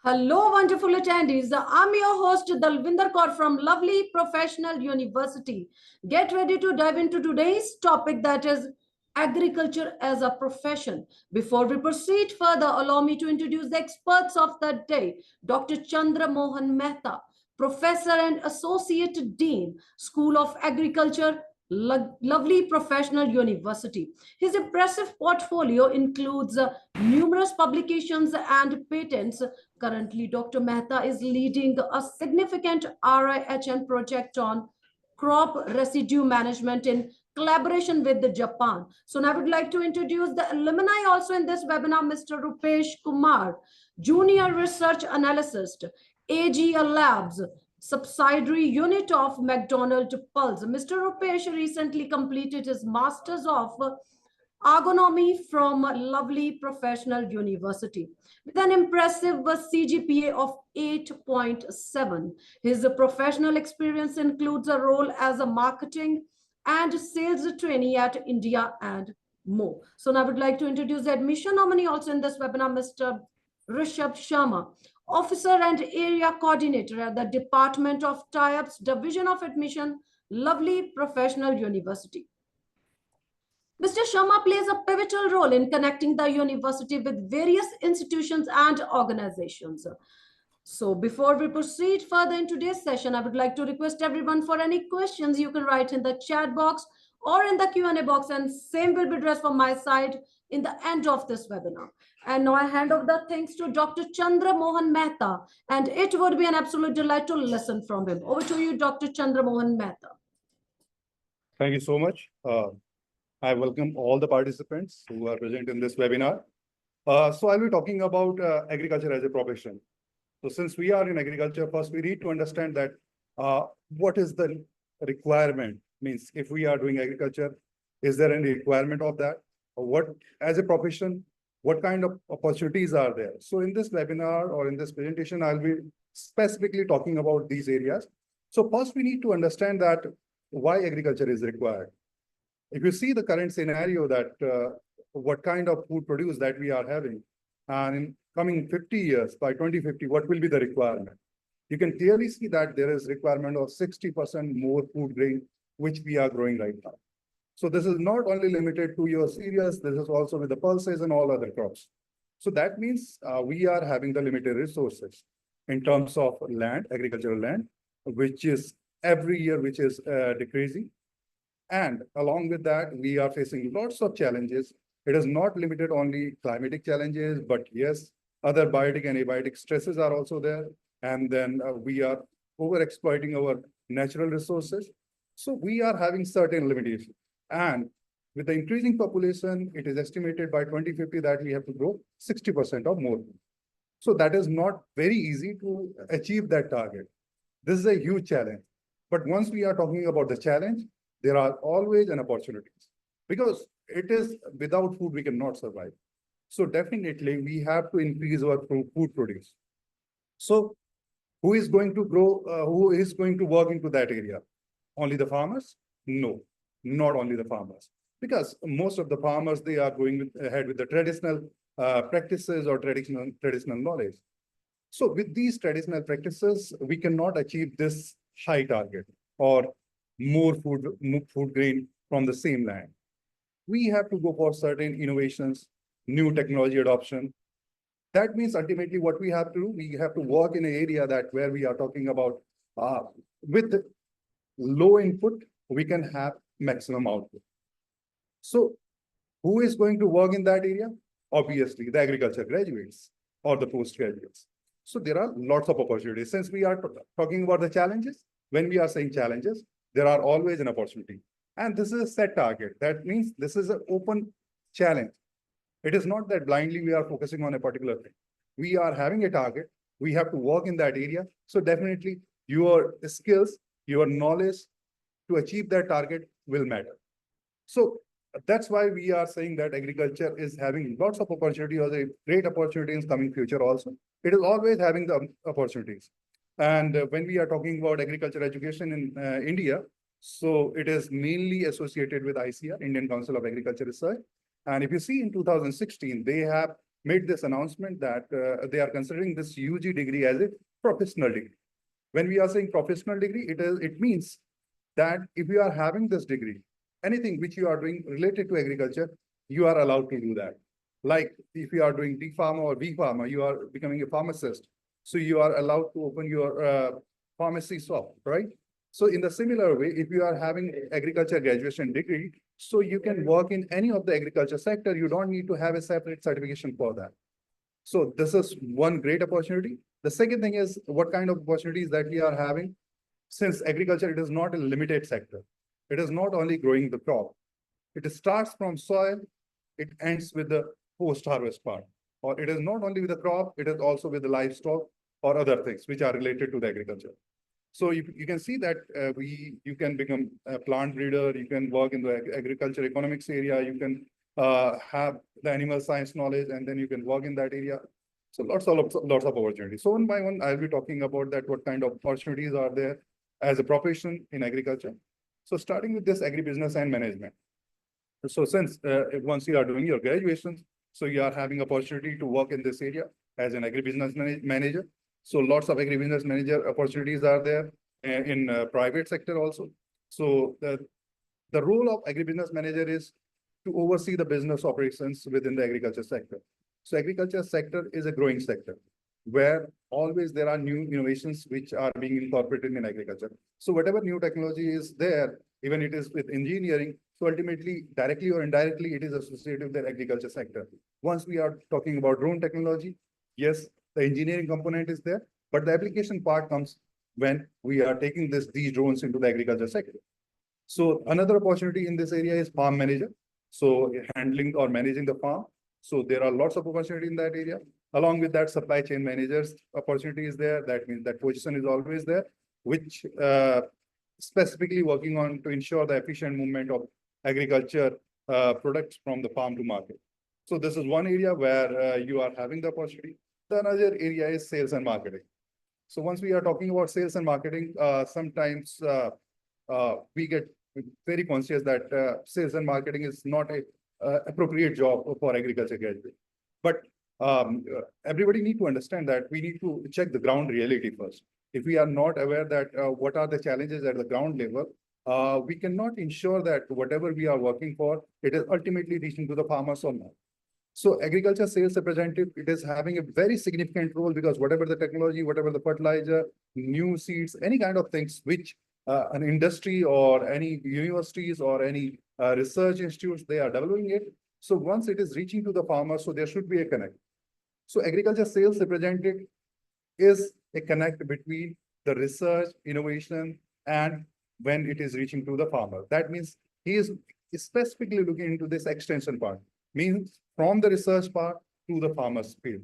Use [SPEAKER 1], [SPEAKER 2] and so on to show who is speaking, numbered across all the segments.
[SPEAKER 1] Hello, wonderful attendees. I'm your host, Dalvinder Kaur from Lovely Professional University. Get ready to dive into today's topic, that is agriculture as a profession. Before we proceed further, allow me to introduce the experts of the day. Dr. Chandra Mohan Mehta, Professor and Associate Dean, School of Agriculture, Lovely Professional University. His impressive portfolio includes numerous publications and patents. Currently, Dr. Mehta is leading a significant RIHN project on crop residue management in collaboration with the Japan. So now I would like to introduce the alumni also in this webinar, Mr. Rupesh Kumar, Junior Research Analyst, AGL Labs, subsidiary unit of McDonald Pulse. Mr. Rupesh recently completed his Masters of Agronomy from Lovely Professional University with an impressive CGPA of 8.7. His professional experience includes a role as a marketing and sales trainee at India and more. So now I would like to introduce the admission nominee also in this webinar, Mr. Rishabh Sharma, Officer and Area Coordinator at the Department of Tie-Ups, Division of Admission, Lovely Professional University. Mr. Sharma plays a pivotal role in connecting the university with various institutions and organizations. So before we proceed further in today's session, I would like to request everyone for any questions you can write in the chat box or in the Q&A box, and same will be addressed from my side in the end of this webinar. And now I hand over the things to Dr. Chandra Mohan Mehta, and it would be an absolute delight to listen from him. Over to you, Dr. Chandra Mohan Mehta.
[SPEAKER 2] Thank you so much. I welcome all the participants who are present in this webinar. So I'll be talking about agriculture as a profession. So since we are in agriculture, first we need to understand that what is the requirement? Means if we are doing agriculture, is there any requirement of that? Or what, as a profession, what kind of opportunities are there? So in this webinar or in this presentation, I'll be specifically talking about these areas. So first we need to understand that why agriculture is required. If you see the current scenario that what kind of food produce that we are having, and in coming 50 years, by 2050, what will be the requirement? You can clearly see that there is requirement of 60% more food grain, which we are growing right now. So this is not only limited to your cereals, this is also with the pulses and all other crops. So that means we are having the limited resources in terms of land, agricultural land, which is every year, which is decreasing. And along with that, we are facing lots of challenges. It is not limited only climatic challenges, but yes, other biotic and abiotic stresses are also there. And then we are over-exploiting our natural resources. So we are having certain limitations. And with the increasing population, it is estimated by 2050 that we have to grow 60% or more. So that is not very easy to achieve that target. This is a huge challenge. But once we are talking about the challenge, there are always an opportunities, because it is without food we cannot survive. So definitely we have to increase our food produce. So who is going to grow, who is going to work into that area? Only the farmers? No, not only the farmers, because most of the farmers, they are going ahead with the traditional practices or traditional knowledge. So with these traditional practices, we cannot achieve this high target or more food grain from the same land. We have to go for certain innovations, new technology adoption. That means ultimately what we have to do, we have to work in an area that where we are talking about with low input, we can have maximum output. So who is going to work in that area? Obviously, the agriculture graduates or the postgraduates. So there are lots of opportunities. Since we are talking about the challenges, when we are saying challenges, there are always an opportunity. And this is a set target. That means this is an open challenge. It is not that blindly we are focusing on a particular thing. We are having a target. We have to work in that area. So definitely your skills, your knowledge to achieve that target will matter. So that's why we are saying that agriculture is having lots of opportunity, or a great opportunity in coming future also. It is always having the opportunities. And when we are talking about agriculture education in India, so it is mainly associated with ICR, Indian Council of Agriculture Research. And if you see in 2016, they have made this announcement that they are considering this UG degree as a professional degree. When we are saying professional degree, it means that if you are having this degree, anything which you are doing related to agriculture, you are allowed to do that. Like if you are doing D Pharma or B Pharma, you are becoming a pharmacist. So you are allowed to open your pharmacy shop, right? So in the similar way, if you are having agriculture graduation degree, so you can work in any of the agriculture sector. You don't need to have a separate certification for that. So this is one great opportunity. The second thing is what kind of opportunities that we are having. Since agriculture, it is not a limited sector. It is not only growing the crop. It starts from soil, it ends with the post-harvest part. Or it is not only with the crop, it is also with the livestock or other things which are related to the agriculture. So you can see that you can become a plant breeder, you can work in the agriculture economics area, you can have the animal science knowledge, and then you can work in that area. So lots of opportunities. So one by one, I'll be talking about that, what kind of opportunities are there as a profession in agriculture. So starting with this agribusiness and management. So since once you are doing your graduations, so you are having opportunity to work in this area as an agribusiness manager. So lots of agribusiness manager opportunities are there in private sector also. So the role of agribusiness manager is to oversee the business operations within the agriculture sector. So agriculture sector is a growing sector where always there are new innovations which are being incorporated in agriculture. So whatever new technology is there, even it is with engineering, so ultimately, directly or indirectly, it is associated with the agriculture sector. Once we are talking about drone technology, yes, the engineering component is there, but the application part comes when we are taking these drones into the agriculture sector. So another opportunity in this area is farm manager. So handling or managing the farm. So there are lots of opportunity in that area. Along with that, supply chain managers opportunity is there. That means that position is always there, which specifically working on to ensure the efficient movement of agriculture products from the farm to market. So this is one area where you are having the opportunity. The another area is sales and marketing. So once we are talking about sales and marketing, sometimes we get very conscious that sales and marketing is not a appropriate job for agriculture graduate. But everybody need to understand that we need to check the ground reality first. If we are not aware that what are the challenges at the ground level, we cannot ensure that whatever we are working for, it is ultimately reaching to the farmers or not. So agriculture sales representative, it is having a very significant role because whatever the technology, whatever the fertilizer, new seeds, any kind of things which an industry or any universities or any research institutes, they are developing it. So once it is reaching to the farmer, so there should be a connect. So agriculture sales representative is a connect between the research, innovation, and when it is reaching to the farmer. That means he is specifically looking into this extension part, means from the research part to the farmer's field.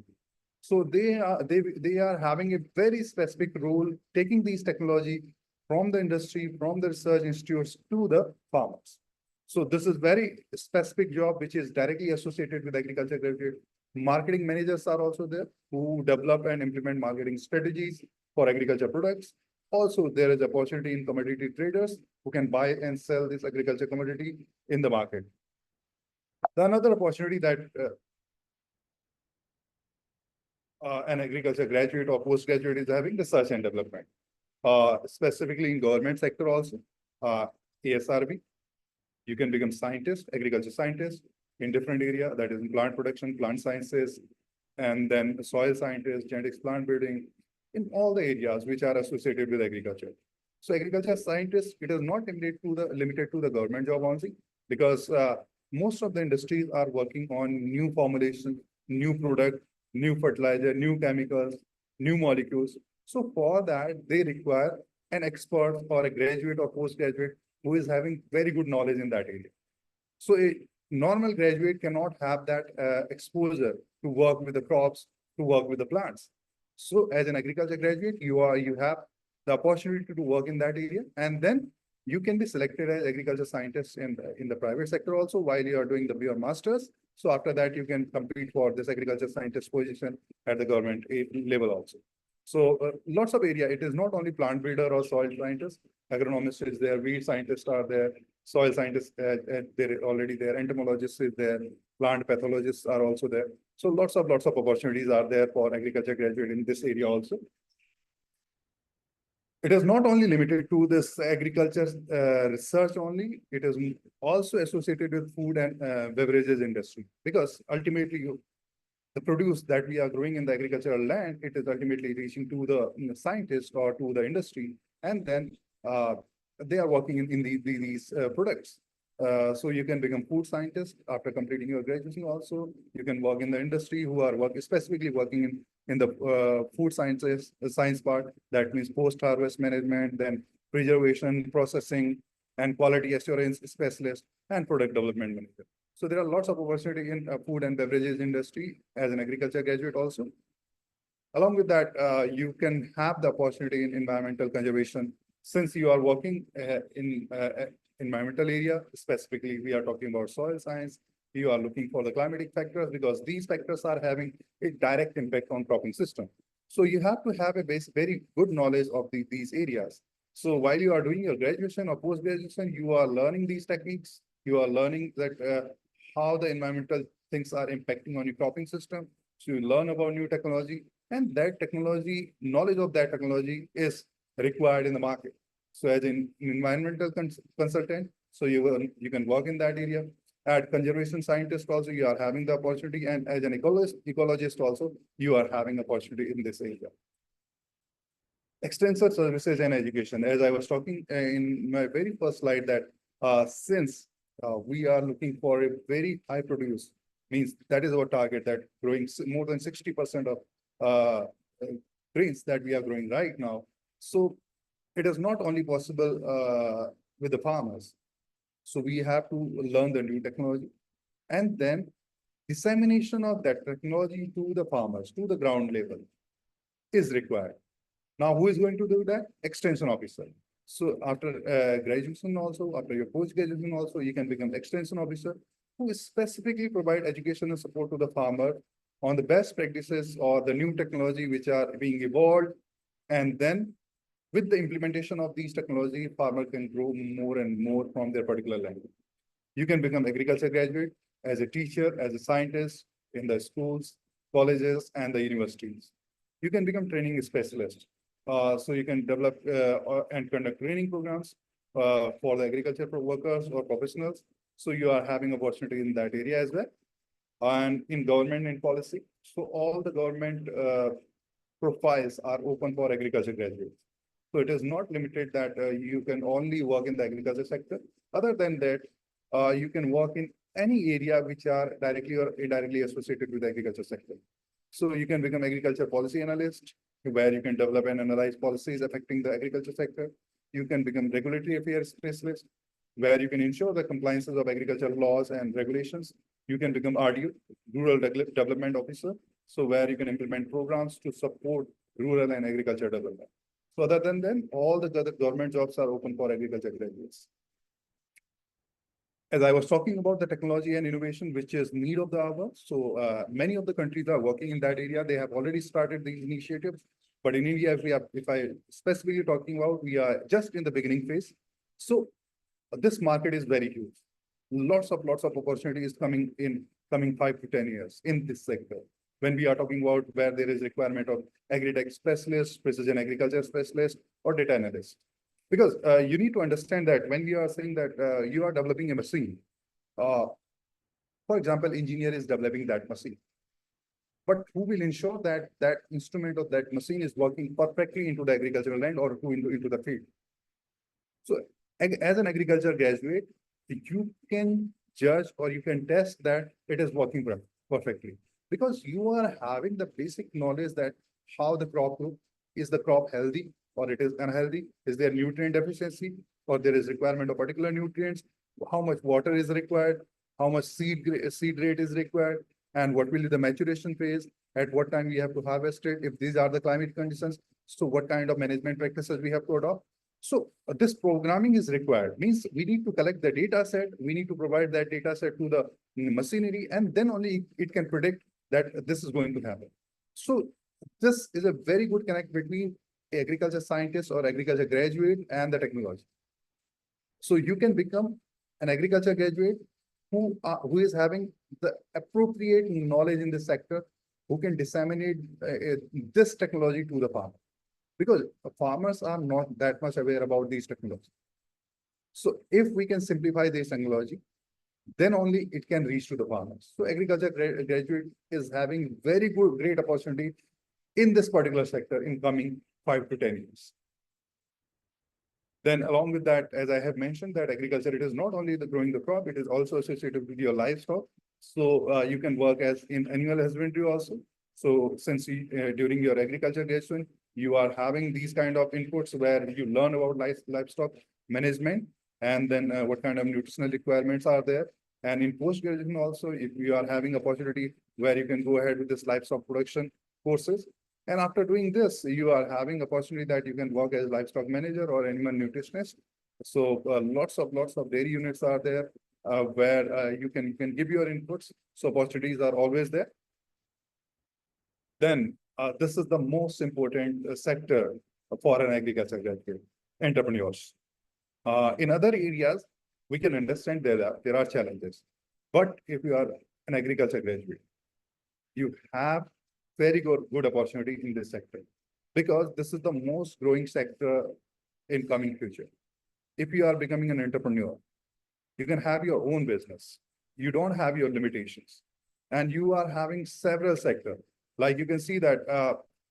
[SPEAKER 2] So they are having a very specific role, taking these technology from the industry, from the research institutes to the farmers. So this is very specific job, which is directly associated with agriculture graduate. Marketing managers are also there who develop and implement marketing strategies for agriculture products. Also, there is opportunity in commodity traders who can buy and sell this agriculture commodity in the market. The another opportunity that an agriculture graduate or postgraduate is having research and development, specifically in government sector also, ASRB. You can become scientist, agriculture scientist in different area, that is in plant production, plant sciences, and then soil scientist, genetics, plant breeding, in all the areas which are associated with agriculture. So agriculture scientists, it is not limited to the government job only, because most of the industries are working on new formulation, new product, new fertilizer, new chemicals, new molecules. So for that, they require an expert or a graduate or postgraduate who is having very good knowledge in that area. So a normal graduate cannot have that exposure to work with the crops, to work with the plants. So as an agriculture graduate, you have the opportunity to work in that area, and then you can be selected as agriculture scientist in the private sector also while you are doing your masters. So after that, you can compete for this agriculture scientist position at the government level also. So lots of area. It is not only plant breeder or soil scientist. Agronomist is there, weed scientists are there, soil scientists they're already there, entomologist is there, plant pathologists are also there. So lots of opportunities are there for agriculture graduate in this area also. It is not only limited to this agriculture research only, it is also associated with food and beverages industry, because ultimately the produce that we are growing in the agricultural land, it is ultimately reaching to the scientists or to the industry, and then they are working in these products. So you can become food scientist after completing your graduation also. You can work in the industry who are specifically working in the food sciences, the science part. That means post-harvest management, then preservation, processing, and quality assurance specialist, and product development manager. So there are lots of opportunity in food and beverages industry as an agriculture graduate also. Along with that, you can have the opportunity in environmental conservation. Since you are working in environmental area, specifically we are talking about soil science, you are looking for the climatic factors, because these factors are having a direct impact on cropping system. So you have to have a very good knowledge of these areas. So while you are doing your graduation or post-graduation, you are learning these techniques, you are learning that how the environmental things are impacting on your cropping system. So you learn about new technology, and that technology, knowledge of that technology is required in the market. So as an environmental consultant, so you can work in that area. At conservation scientist also, you are having the opportunity, and as an ecologist also, you are having opportunity in this area. Extensive services and education. As I was talking in my very first slide, that since we are looking for a very high produce, means that is our target, that growing more than 60% of grains that we are growing right now. So it is not only possible with the farmers. So we have to learn the new technology, and then dissemination of that technology to the farmers, to the ground level is required. Now, who is going to do that? Extension officer. So after graduation also, after your post-graduation also, you can become extension officer, who specifically provide education and support to the farmer on the best practices or the new technology which are being evolved. And then with the implementation of these technology, farmer can grow more and more from their particular land. You can become agriculture graduate as a teacher, as a scientist in the schools, colleges, and the universities. You can become training specialist. So you can develop and conduct training programs for the agriculture workers or professionals. So you are having opportunity in that area as well. And in government and policy, so all the government profiles are open for agriculture graduates. So it is not limited that you can only work in the agriculture sector. Other than that, you can work in any area which are directly or indirectly associated with the agriculture sector. So you can become agriculture policy analyst, where you can develop and analyze policies affecting the agriculture sector. You can become regulatory affairs specialist, where you can ensure the compliances of agricultural laws and regulations. You can become RDO, Rural Development Officer, so where you can implement programs to support rural and agriculture development. So other than that, all the other government jobs are open for agriculture graduates. As I was talking about the technology and innovation, which is need of the hour. So many of the countries are working in that area. They have already started these initiatives. But in India, if I specifically talking about, we are just in the beginning phase. So this market is very huge. Lots of opportunities coming 5 to 10 years in this sector. When we are talking about where there is requirement of agri-tech specialists, precision agriculture specialists, or data analysts. Because you need to understand that when we are saying that you are developing a machine, for example, engineer is developing that machine. But who will ensure that that instrument of that machine is working perfectly into the agricultural land or into the field? So as an agriculture graduate, you can judge or you can test that it is working perfectly, because you are having the basic knowledge that how the crop grows. Is the crop healthy or it is unhealthy? Is there nutrient deficiency or there is requirement of particular nutrients? How much water is required? How much seed rate is required? And what will be the maturation phase? At what time we have to harvest it? If these are the climate conditions, so what kind of management practices we have to adopt? So this programming is required, means we need to collect the data set, we need to provide that data set to the machinery, and then only it can predict that this is going to happen. So this is a very good connect between agriculture scientist or agriculture graduate and the technology. So you can become an agriculture graduate who is having the appropriate knowledge in this sector, who can disseminate this technology to the farmer, because farmers are not that much aware about these technologies. So if we can simplify this technology, then only it can reach to the farmers. So agriculture graduate is having very good, great opportunity in this particular sector in coming 5 to 10 years. Then along with that, as I have mentioned, that agriculture, it is not only the growing the crop, it is also associated with your livestock. So you can work as in animal husbandry also. So since during your agriculture graduation, you are having these kind of inputs where you learn about livestock management, and then what kind of nutritional requirements are there. And in post-graduation also, if you are having opportunity where you can go ahead with this livestock production courses, and after doing this, you are having opportunity that you can work as livestock manager or animal nutritionist. So lots of dairy units are there where you can give your inputs. So opportunities are always there. Then this is the most important sector for an agriculture graduate, entrepreneurs. In other areas, we can understand there are challenges. But if you are an agriculture graduate, you have very good opportunity in this sector, because this is the most growing sector in coming future. If you are becoming an entrepreneur, you can have your own business. You don't have your limitations, and you are having several sectors. Like you can see that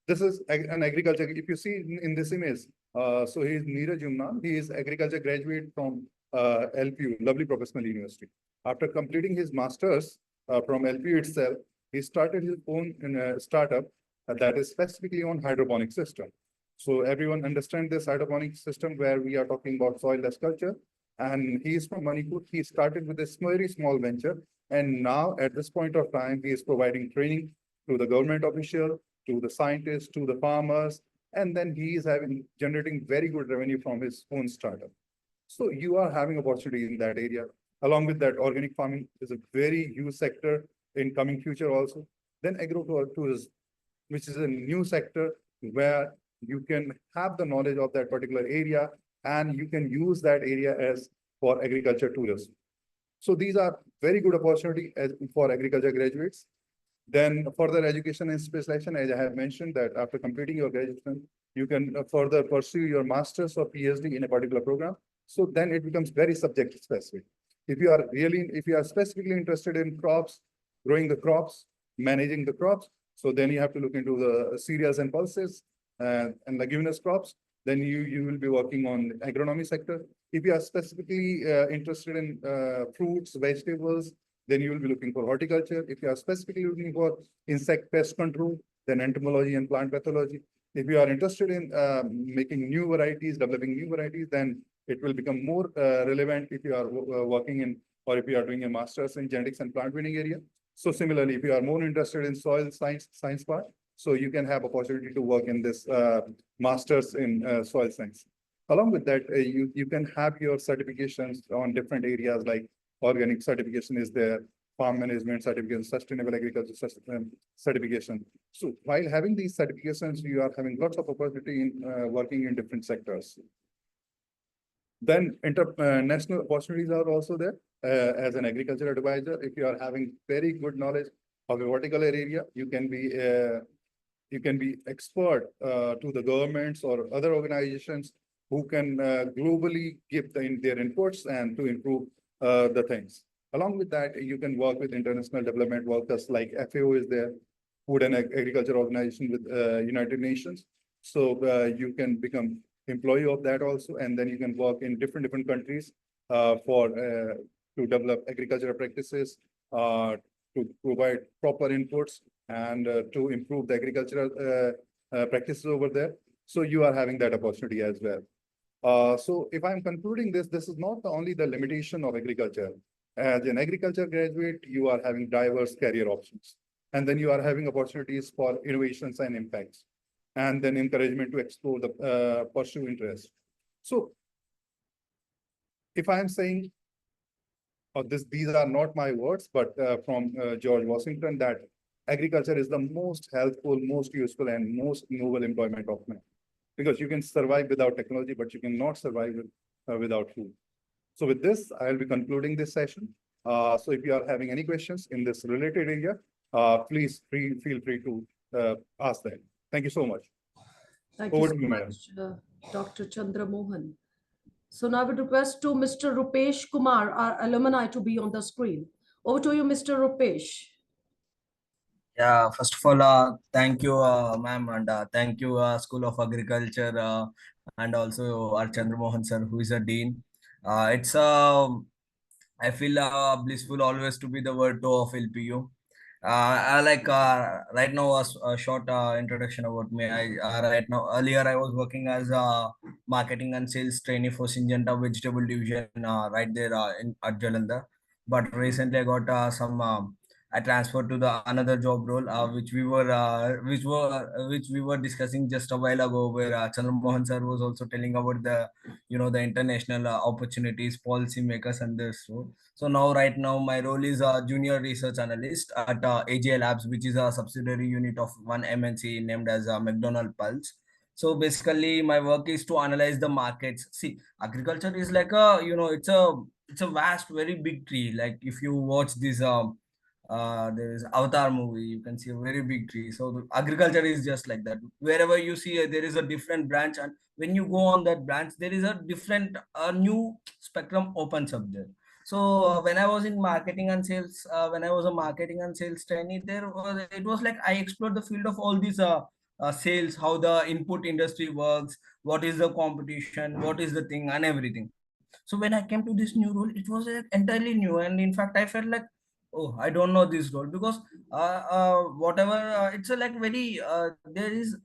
[SPEAKER 2] this is an agriculture. If you see in this image, so he is Neeraj Yumna. He is agriculture graduate from LPU, Lovely Professional University. After completing his masters from LPU itself, he started his own startup that is specifically on hydroponic system. So everyone understand this hydroponic system where we are talking about soilless culture. And he is from Manipur. He started with a very small venture. And now at this point of time, he is providing training to the government official, to the scientists, to the farmers. And then he is generating very good revenue from his own startup. So you are having opportunity in that area. Along with that, organic farming is a very huge sector in coming future also. Then agro-tourism, which is a new sector where you can have the knowledge of that particular area, and you can use that area as for agriculture tourism. So these are very good opportunity for agriculture graduates. Then further education and specialization, as I have mentioned, that after completing your graduation, you can further pursue your master's or PhD in a particular program. So then it becomes very subject specific. If you are specifically interested in crops, growing the crops, managing the crops, so then you have to look into the cereals and pulses and leguminous crops. Then you will be working on agronomy sector. If you are specifically interested in fruits, vegetables, then you will be looking for horticulture. If you are specifically looking for insect pest control, then entomology and plant pathology. If you are interested in making new varieties, developing new varieties, then it will become more relevant if you are working in, or if you are doing a master's in genetics and plant breeding area. So similarly, if you are more interested in soil science part, so you can have opportunity to work in this master's in soil science. Along with that, you can have your certifications on different areas, like organic certification is there, farm management certification, sustainable agriculture certification. So while having these certifications, you are having lots of opportunity in working in different sectors. Then international opportunities are also there. As an agriculture advisor, if you are having very good knowledge of a particular area, you can be expert to the governments or other organizations who can globally give their inputs and to improve the things. Along with that, you can work with international development workers, like FAO is there, Food and Agriculture Organization with United Nations. So you can become employee of that also, and then you can work in different countries to develop agricultural practices, to provide proper inputs, and to improve the agricultural practices over there. So you are having that opportunity as well. So if I'm concluding this is not only the limitation of agriculture. As an agriculture graduate, you are having diverse career options. And then you are having opportunities for innovations and impacts. And then encouragement to explore the pursue interest. So if I'm saying, these are not my words, but from George Washington, that agriculture is the most helpful, most useful, and most noble employment of man. Because you can survive without technology, but you cannot survive without food. So with this, I'll be concluding this session. So if you are having any questions in this related area, please feel free to ask them. Thank you so much.
[SPEAKER 1] Thank you
[SPEAKER 2] Over
[SPEAKER 1] so
[SPEAKER 2] to you, madam.
[SPEAKER 1] much, Dr. Chandra Mohan. So now I would request to Mr. Rupesh Kumar, our alumni, to be on the screen. Over to you, Mr. Rupesh.
[SPEAKER 3] Yeah, first of all, thank you, ma'am, and thank you, School of Agriculture, and also our Chandra Mohan sir, who is a dean. It's I feel blissful always to be the word two of LPU. I like right now a short introduction about me. I right now earlier I was working as a marketing and sales trainee for Syngenta vegetable division right there at Jalandhar. But recently I got some I transferred to the another job role which we were discussing just a while ago, where Chandra Mohan sir was also telling about the the international opportunities, policy makers, and this. So now, right now, my role is a junior research analyst at AGI Labs, which is a subsidiary unit of one MNC named as McDonald Pulse. So basically, my work is to analyze the markets. See, agriculture is like it's a vast, very big tree. Like if you watch this there is Avatar movie, you can see a very big tree. So the agriculture is just like that. Wherever you see there is a different branch, and when you go on that branch, there is a different new spectrum opens up there. So when I was in marketing and sales, when I was a marketing and sales trainee, it was like I explored the field of all these sales, how the input industry works, what is the competition, what is the thing, and everything. So when I came to this new role, it was entirely new, and in fact, I felt like, oh, I don't know this role, because whatever it's a like very there is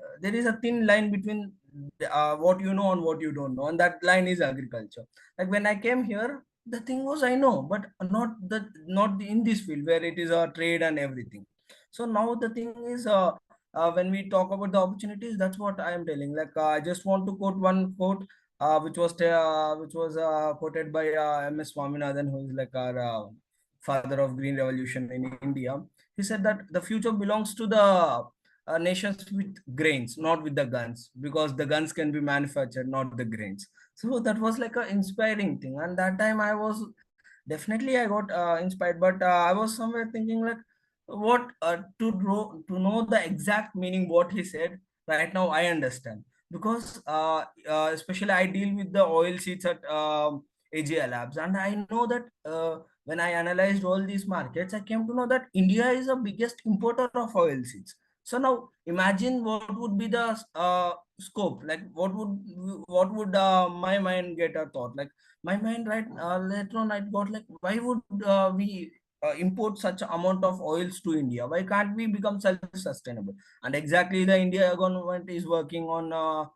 [SPEAKER 3] a thin line between what you know and what you don't know, and that line is agriculture. Like when I came here, the thing was I know, but not in this field where it is a trade and everything. So now the thing is when we talk about the opportunities, that's what I am telling. Like I just want to quote one quote which was quoted by MS Swaminathan, who is like our father of green revolution in India. He said that the future belongs to the nations with grains, not with the guns, because the guns can be manufactured, not the grains. So that was like an inspiring thing, and that time I was definitely I got inspired, but I was somewhere thinking like, what to know the exact meaning what he said. Right now I understand, because especially I deal with the oil seeds at AGI Labs, and I know that when I analyzed all these markets, I came to know that India is the biggest importer of oil seeds. So now imagine what would be the scope, like what would my mind get a thought, like my mind right later on I got like, why would we import such amount of oils to India? Why can't we become self-sustainable? And exactly the India government is working on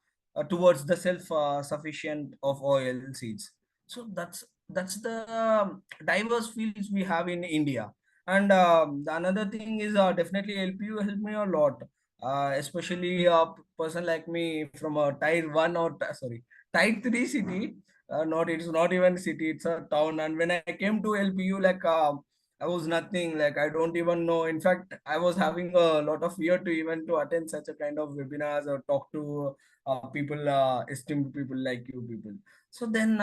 [SPEAKER 3] towards the self-sufficient of oil seeds. So that's the diverse fields we have in India. And the another thing is definitely LPU helped me a lot, especially a person like me from a tier 1 or sorry, tier 3 city. Not it's not even city, it's a town. And when I came to LPU, like I was nothing, like I don't even know. In fact, I was having a lot of fear to even to attend such a kind of webinars or talk to people, esteemed people like you people. So then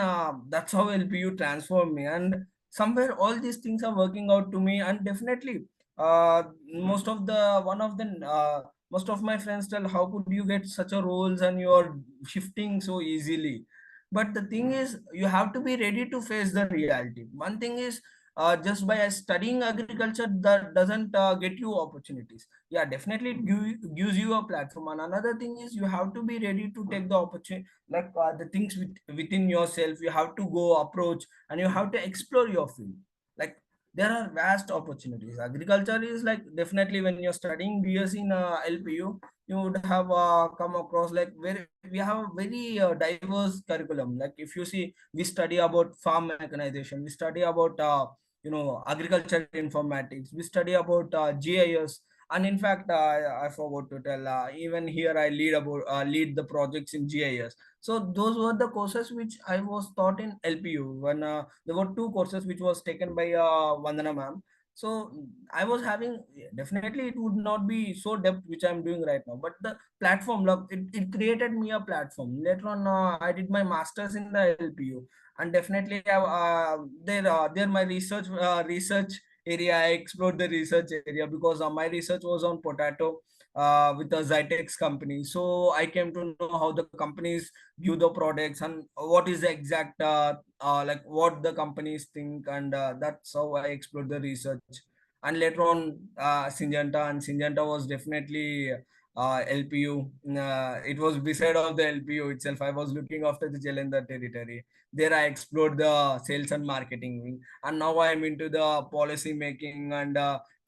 [SPEAKER 3] that's how LPU transformed me, and somewhere all these things are working out to me. And definitely most of the one of the most of my friends tell, how could you get such a roles and you're shifting so easily? But the thing is, you have to be ready to face the reality. One thing is, just by studying agriculture, that doesn't get you opportunities. Yeah, definitely gives you a platform. And another thing is, you have to be ready to take the opportunity, like the things within yourself. You have to go approach, and you have to explore your field. Like there are vast opportunities. Agriculture is like, definitely when you're studying BS in LPU, you would have come across like, very we have a very diverse curriculum. Like if you see, we study about farm mechanization, we study about agriculture informatics, we study about GIS. And in fact, I forgot to tell, even here I lead the projects in GIS. So those were the courses which I was taught in LPU. When there were two courses which was taken by Vandana ma'am. So I was having, definitely it would not be so depth which I'm doing right now, but the platform, it created me a platform. Later on, I did my masters in the LPU, and definitely there my research area. I explored the research area because my research was on potato with the Zytex company. So I came to know how the companies view the products and what is the exact like what the companies think, and that's how I explored the research. And later on, Syngenta was definitely LPU. It was beside of the LPU itself. I was looking after the Jalandhar territory. There I explored the sales and marketing wing, and now I am into the policy making, and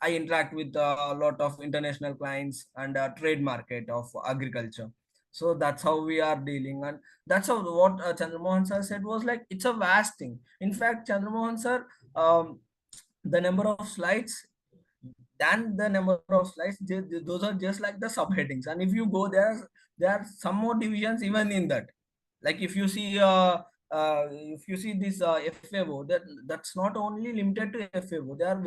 [SPEAKER 3] I interact with a lot of international clients and trade market of agriculture. So that's how we are dealing, and that's how what Chandramohan sir said was like it's a vast thing. In fact, Chandramohan sir, the number of slides than the number of slides, those are just like the subheadings, and if you go there are some more divisions even in that. Like if you see this FAO, that's not only limited to FAO. There are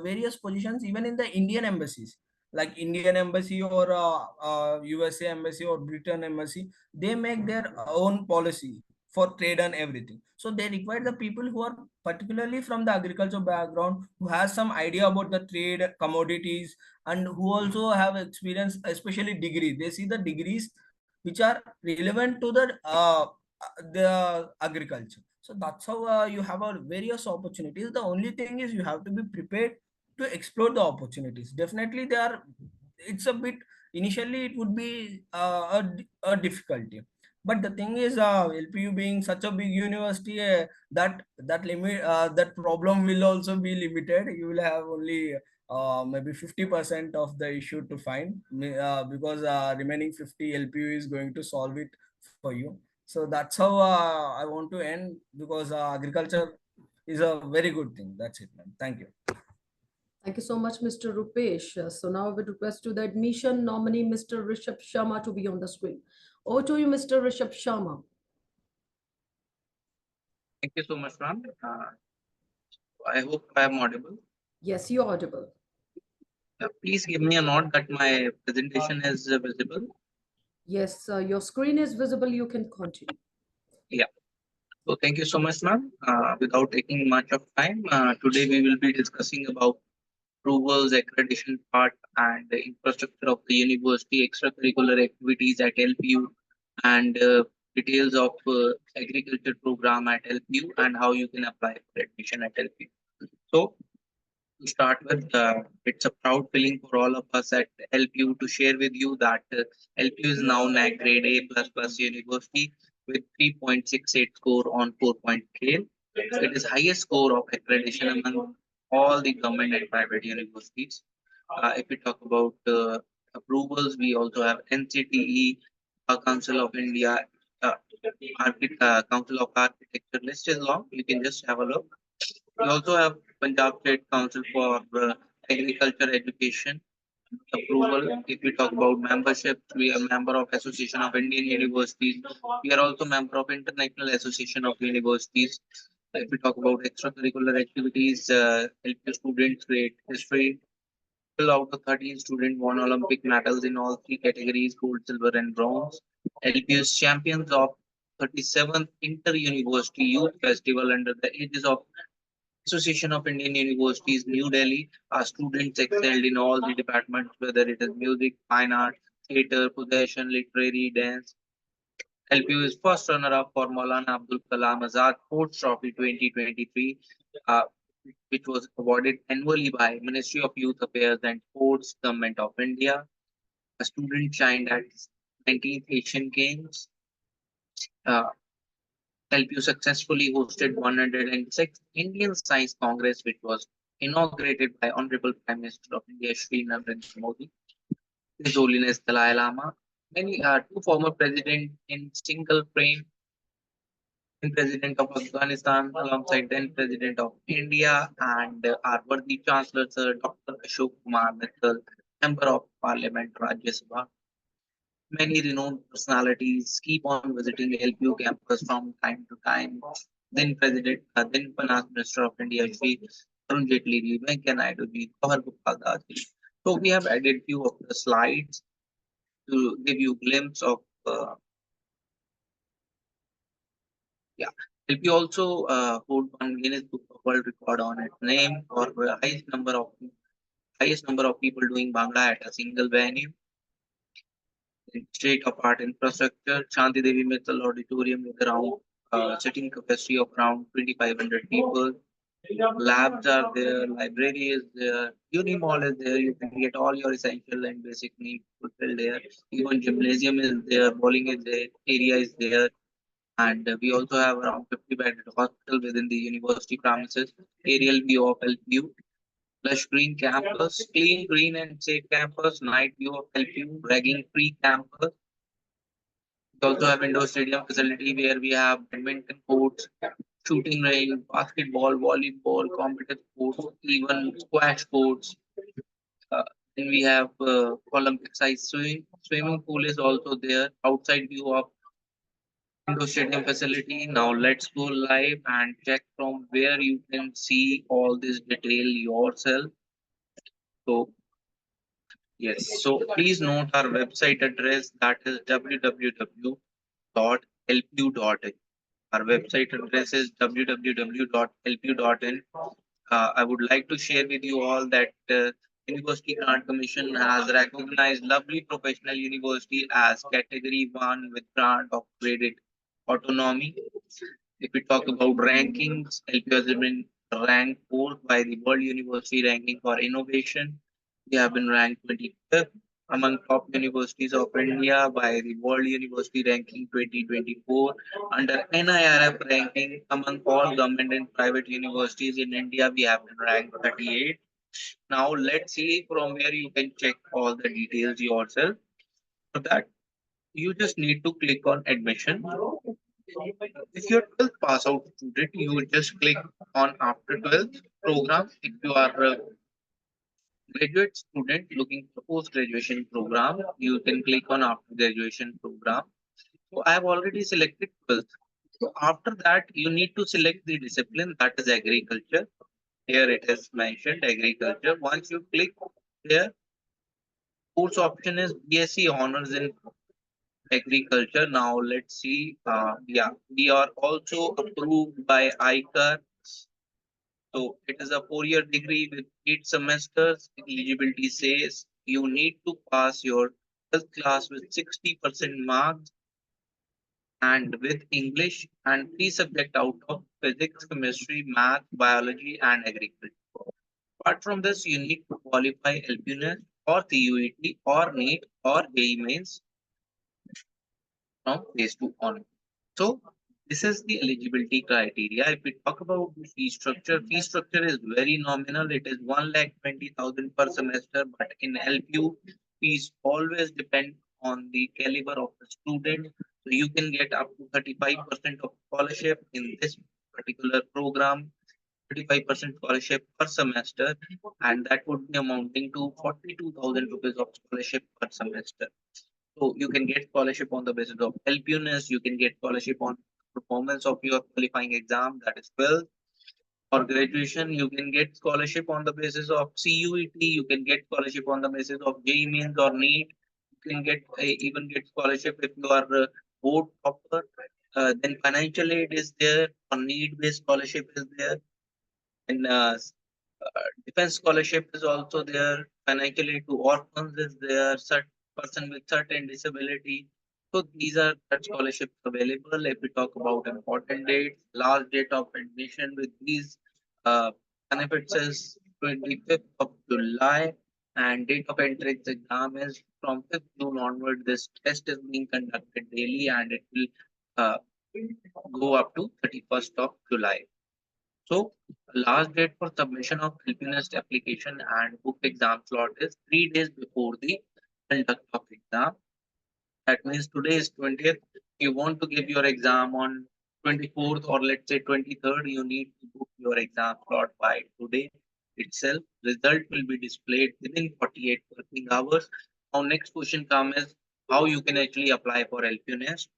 [SPEAKER 3] various positions even in the Indian embassies, like Indian embassy or USA embassy or Britain embassy. They make their own policy for trade and everything. So they require the people who are particularly from the agriculture background, who has some idea about the trade commodities, and who also have experience, especially degree. They see the degrees which are relevant to the agriculture. So that's how you have a various opportunities. The only thing is you have to be prepared to explore the opportunities. Definitely they are, it's a bit, initially it would be a difficulty, but the thing is LPU being such a big university, that problem will also be limited. You will have only maybe 50% of the issue to find, because remaining 50 LPU is going to solve it for you. So that's how I want to end, because agriculture is a very good thing. That's it, man. Thank you.
[SPEAKER 1] Thank you so much, Mr. Rupesh. So now I would request to the admission nominee, Mr. Rishabh Sharma, to be on the screen. Over to you, Mr. Rishabh Sharma.
[SPEAKER 4] Thank you so much, ma'am. I hope I am audible.
[SPEAKER 1] Yes, you're audible.
[SPEAKER 4] Please give me a nod that my presentation is visible.
[SPEAKER 1] Yes, your screen is visible. You can continue.
[SPEAKER 4] Yeah. So thank you so much, ma'am. Without taking much of time, today we will be discussing about approvals, accreditation part, and the infrastructure of the university, extracurricular activities at LPU, and details of agriculture program at LPU, and how you can apply for admission at LPU. So to start with, it's a proud feeling for all of us at LPU to share with you that LPU is now NAC grade A++ university with 3.68 score on 4-point scale. It is highest score of accreditation among all the government and private universities. If we talk about approvals, we also have NCTE, Council of India, uh, Council of Architecture. List is long. You can just have a look. We also have Punjab State Council for Agriculture Education approval. If we talk about membership, we are member of Association of Indian Universities. We are also member of International Association of Universities. If we talk about extracurricular activities, LP students create history. 12 out of 13 students won Olympic medals in all three categories: gold, silver, and bronze. LPU's champions of 37th Inter-University Youth Festival under the aegis of Association of Indian Universities, New Delhi. Our students excelled in all the departments, whether it is music, fine art, theatre, possession, literary, dance. LPU is first runner-up for Maulana Abdul Kalam Azad Sports Trophy 2023, uh, which was awarded annually by Ministry of Youth Affairs and Sports, Government of India. A student shined at 19th Asian Games. Uh, LPU successfully hosted 106th Indian Science Congress, which was inaugurated by Honorable Prime Minister of India, Shri Narendra Modi, His Holiness Dalai Lama. Many two former presidents in single frame, then President of Afghanistan, alongside then President of India, and our worthy Chancellor, Sir Dr. Ashok Kumar Mittal, Member of Parliament, Rajya Sabha. Many renowned personalities keep on visiting LPU campus from time to time. Then Finance Minister of India, Shri Arun Jaitley ji, Venkaiah Naidu ji, Jawahar Gopal Das ji. So we have added few of the slides to give you glimpse of yeah. Help you also hold one Guinness Book of World Record on its name for highest number of people doing Bangla at a single venue. State of art infrastructure, Shanti Devi Mittal Auditorium with around sitting capacity of around 2,500 people. Labs are there, library is there, uni mall is there. You can get all your essential and basic needs fulfilled there. Even gymnasium is there, bowling is there, area is there, and we also have around 50 bedded hospital within the university premises. Aerial view of LPU, lush green campus, clean, green and safe campus. Night view of LPU, ragging free campus. We also have indoor stadium facility where we have badminton courts, shooting range, basketball, volleyball, competitive sports, even squash courts. Uh, then we have Olympic size swimming pool is also there. Outside view of indoor stadium facility. Now let's go live and check from where you can see all this detail yourself. So yes, so please note our website address, that is www.lpu.in. Our website address is www.lpu.in. I would like to share with you all that University Grant Commission has recognized Lovely Professional University as Category 1 with grant of credit autonomy. If we talk about rankings, LPU has been ranked fourth by the World University Ranking for Innovation. We have been ranked 25th among top universities of India by the World University Ranking 2024. Under NIRF ranking among all government and private universities in India, we have been ranked 38. Now let's see from where you can check all the details yourself. For that, you just need to click on admission. If you're 12th pass out student, you would just click on after 12th program. If you are a graduate student looking for post graduation program, you can click on after graduation program. So I have already selected 12th. So after that, you need to select the discipline, that is agriculture. Here it is mentioned agriculture. Once you click here, course option is BSc honors in agriculture. Now let's see. Yeah, we are also approved by ICAR. So it is a 4-year degree with 8 semesters. Eligibility says you need to pass your 12th class with 60% marks and with English and 3 subjects out of physics, chemistry, math, biology, and agriculture. Apart from this, you need to qualify LPNet or CUET or NEET or JEE Mains from phase 2 on. So this is the eligibility criteria. If we talk about the fee structure is very nominal. It is 1,20,000 per semester, but in LPU, fees always depend on the caliber of the student. So you can get up to 35% of scholarship in this particular program, 35% scholarship per semester, and that would be amounting to 42,000 rupees of scholarship per semester. So you can get scholarship on the basis of LPUness, you can get scholarship on performance of your qualifying exam, that is 12. For graduation, you can get scholarship on the basis of CUET, you can get scholarship on the basis of JEE Mains or NEET, you can get even get scholarship if you are board topper. Then financial aid is there, or need-based scholarship is there, and defense scholarship is also there. Financial aid to orphans is there. Certain person with certain disability. So these are that scholarships available. If we talk about important dates, last date of admission with these uh, benefits is 25th of July, and date of entrance exam is from 5th June onward. This test is being conducted daily, and it will uh, go up to 31st of July. So last date for submission of LPNest application and book exam slot is 3 days before the conduct of exam. That means today is 20th. You want to give your exam on 24th or let's say 23rd, you need to book your exam slot by today itself. Result will be displayed within 48 working hours. Now next question comes is how you can actually apply for LPNest.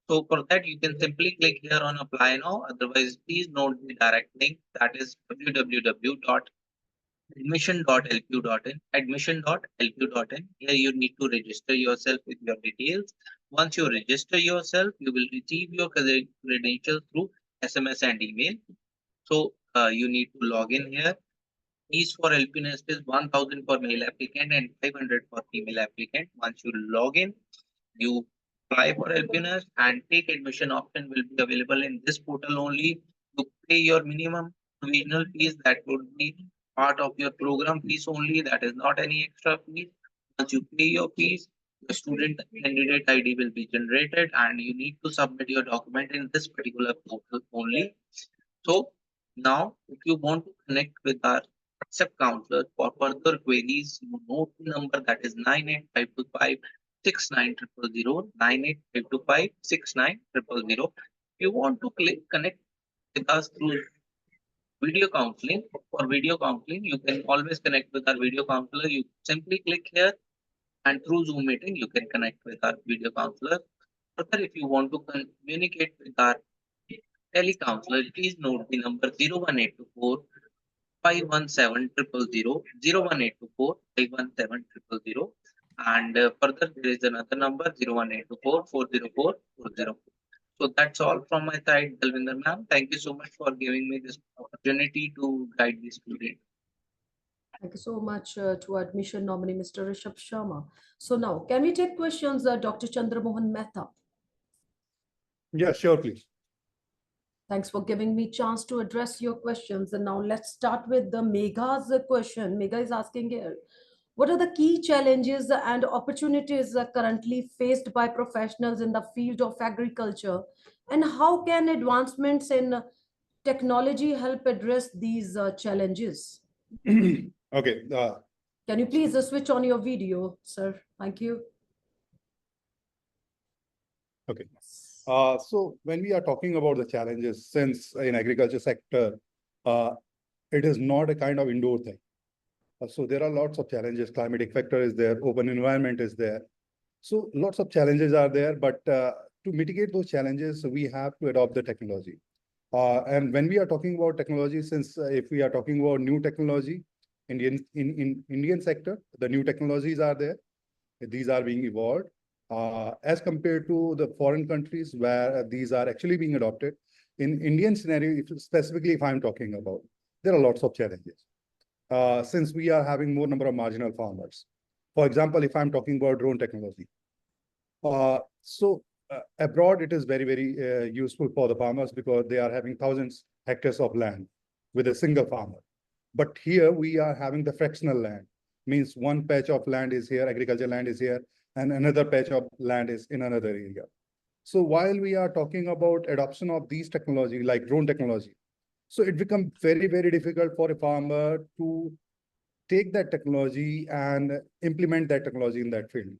[SPEAKER 4] So for that, you can simply click here on apply now. Otherwise, please note the direct link, that is www.admission.lpu.in. Admission.lpu.in. Here you need to register yourself with your details. Once you register yourself, you will receive your credentials through SMS and email. So you need to log in here. Fees for LP Nest is 1,000 for male applicant and 500 for female applicant. Once you log in, you apply for LP Nest and take admission option will be available in this portal only. You pay your minimum provisional fees, that would be part of your program fees only. That is not any extra fees. Once you pay your fees, the student candidate ID will be generated and you need to submit your document in this particular portal only. So now, if you want to connect with our WhatsApp counselor for further queries, you note the number, that is 98525 69000, 98525 69000. If you want to connect with us through video counseling, for video counseling, you can always connect with our video counselor. You simply click here and through Zoom meeting, you can connect with our video counselor. Further, if you want to communicate with our telecounselor, please note the number 01824 517 000, 01824 517 000. And further, there is another number 01824 404 404. So that's all from my side, Dalvinder ma'am. Thank you so much for giving me this opportunity to guide the student.
[SPEAKER 1] Thank you so much to admission nominee, Mr. Rishabh Sharma. So now, can we take questions, Dr. Chandramohan Mehta?
[SPEAKER 2] Yeah, sure, please.
[SPEAKER 1] Thanks for giving me chance to address your questions. And now let's start with the Megha's question. Megha is asking here, what are the key challenges and opportunities currently faced by professionals in the field of agriculture? And how can advancements in technology help address these challenges?
[SPEAKER 2] Okay.
[SPEAKER 1] Can you please switch on your video, sir? Thank you.
[SPEAKER 2] Okay. So when we are talking about the challenges, since in agriculture sector, it is not a kind of indoor thing. So there are lots of challenges. Climatic factor is there, open environment is there. So lots of challenges are there, but to mitigate those challenges, we have to adopt the technology. And when we are talking about technology, since if we are talking about new technology, in Indian sector, the new technologies are there. These are being evolved. As compared to the foreign countries where these are actually being adopted. In Indian scenario, specifically if I'm talking about, there are lots of challenges. Since we are having more number of marginal farmers. For example, if I'm talking about drone technology. Abroad, it is very useful for the farmers because they are having thousands hectares of land with a single farmer. But here we are having the fractional land, means one patch of land is here, agriculture land is here, and another patch of land is in another area. So while we are talking about adoption of these technology, like drone technology, so it becomes very difficult for a farmer to take that technology and implement that technology in that field,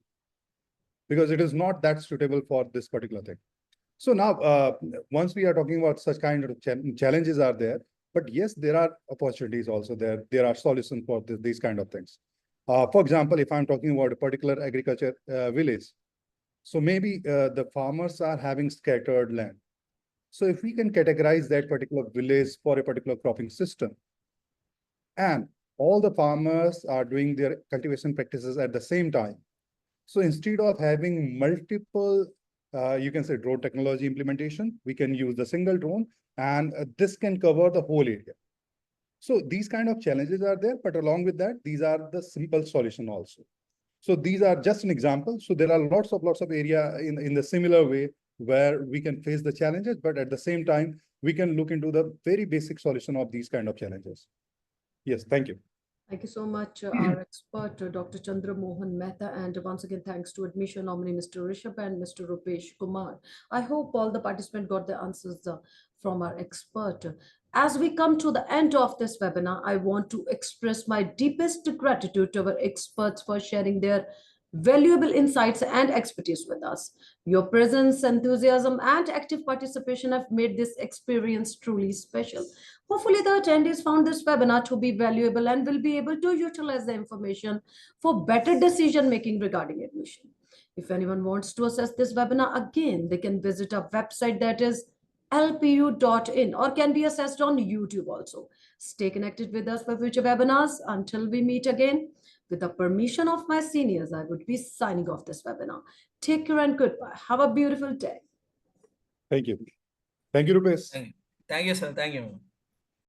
[SPEAKER 2] because it is not that suitable for this particular thing. So now, once we are talking about such kind of challenges are there, but yes, there are opportunities also there. There are solutions for these kind of things. For example, if I'm talking about a particular agriculture village, so maybe the farmers are having scattered land. So if we can categorize that particular village for a particular cropping system, and all the farmers are doing their cultivation practices at the same time. So instead of having multiple, you can say drone technology implementation, we can use the single drone, and this can cover the whole area. So these kind of challenges are there, but along with that, these are the simple solution also. So these are just an example. So there are lots of area in the similar way where we can face the challenges, but at the same time, we can look into the very basic solution of these kind of challenges. Yes, thank you.
[SPEAKER 1] Thank you so much, our expert, Dr. Chandra Mohan Mehta. And once again, thanks to admission nominee, Mr. Rishabh and Mr. Rupesh Kumar. I hope all the participants got the answers from our expert. As we come to the end of this webinar, I want to express my deepest gratitude to our experts for sharing their valuable insights and expertise with us. Your presence, enthusiasm, and active participation have made this experience truly special. Hopefully, the attendees found this webinar to be valuable and will be able to utilize the information for better decision making regarding admission. If anyone wants to access this webinar again, they can visit our website, that is lpu.in, or can be accessed on YouTube also. Stay connected with us for future webinars. Until we meet again, with the permission of my seniors, I would be signing off this webinar. Take care and goodbye. Have a beautiful day.
[SPEAKER 2] Thank you. Thank you, Rupesh.
[SPEAKER 3] Thank you, sir. Thank you.